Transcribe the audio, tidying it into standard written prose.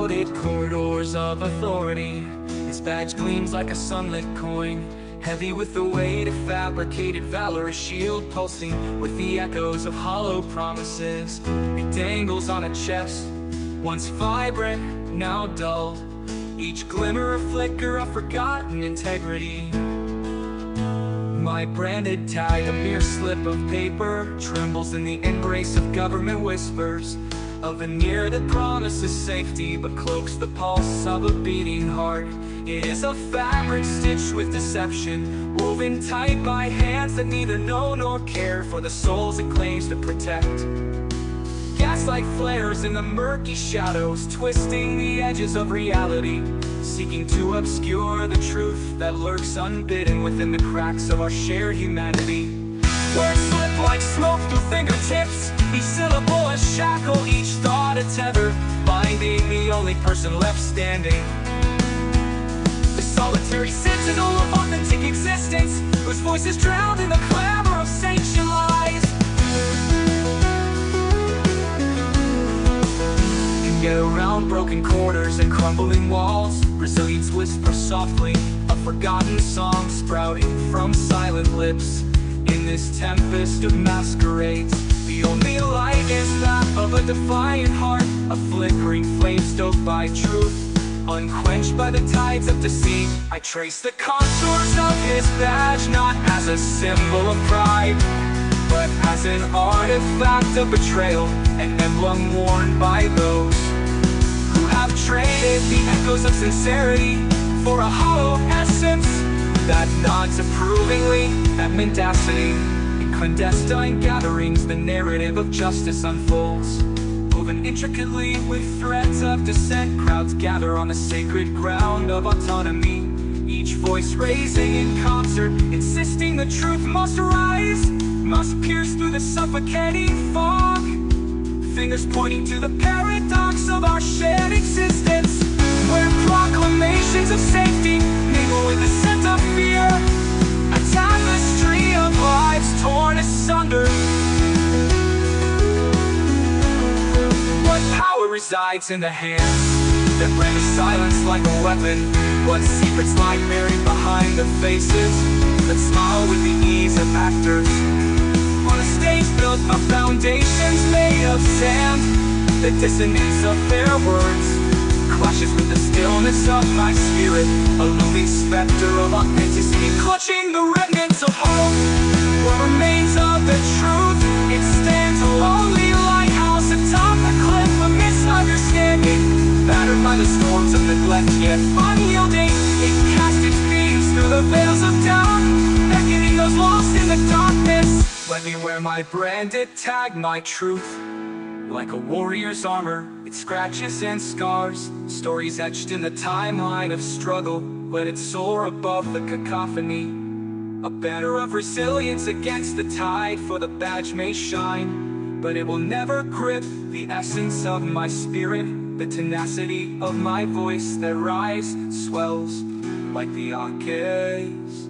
crowded corridors of authority. His badge gleams like a sunlit coin, heavy with the weight of fabricated valor, a shield pulsing with the echoes of hollow promises. It dangles on a chest, once vibrant, now dulled, each glimmer a flicker of forgotten integrity. My branded tag, a mere slip of paper, trembles in the embrace of government whispers, a veneer that promises safety but cloaks the pulse of a beating heart. It is a fabric stitched with deception, woven tight by hands that neither know nor care for the souls it claims to protect. Gaslight flares in the murky shadows, twisting the edges of reality, seeking to obscure the truth that lurks unbidden within the cracks of our shared humanity. Words slip like smoke through fingertips, each syllable a shackle, each thought a tether, binding the only person left standing. The solitary sentinel of authentic existence, whose voice is drowned in the clamor of sanctioned lies. Can get around broken corners and crumbling walls. Resilience whispers softly, a forgotten song sprouting from silent lips. In this tempest of masquerades, the only light is that of a defiant heart, a flickering flame stoked by truth, unquenched by the tides of deceit. I trace the contours of his badge, not as a symbol of pride, but as an artifact of betrayal, an emblem worn by those who have traded the echoes of sincerity for a hollow essence that nods approvingly at mendacity. In clandestine gatherings, the narrative of justice unfolds, woven intricately with threads of dissent. Crowds gather on the sacred ground of autonomy, each voice raising in concert, insisting the truth must rise, must pierce through the suffocating fog. Fingers pointing to the paradox of our shared existence, where proclamations of safety mingle with the scent of fear, a tapestry of lives torn asunder. What power resides in the hands that render silence like a weapon? What secrets lie buried behind the faces that smile with the ease of actors? On a stage built of foundations made of sand, the dissonance of their words clashes with the stillness of my spirit, a looming specter of authenticity, clutching the remnants of hope. What remains of the truth? It stands a lonely lighthouse atop the cliff of misunderstanding, battered by the storms of neglect, yet unyielding. It casts its beams through the veils of doubt, beckoning those lost in the darkness. Let me wear my branded tag, my truth, like a warrior's armor. It scratches and scars, stories etched in the timeline of struggle. Let it soar above the cacophony, a banner of resilience against the tide. For the badge may shine, but it will never grip the essence of my spirit, the tenacity of my voice that rises, swells like the arcades.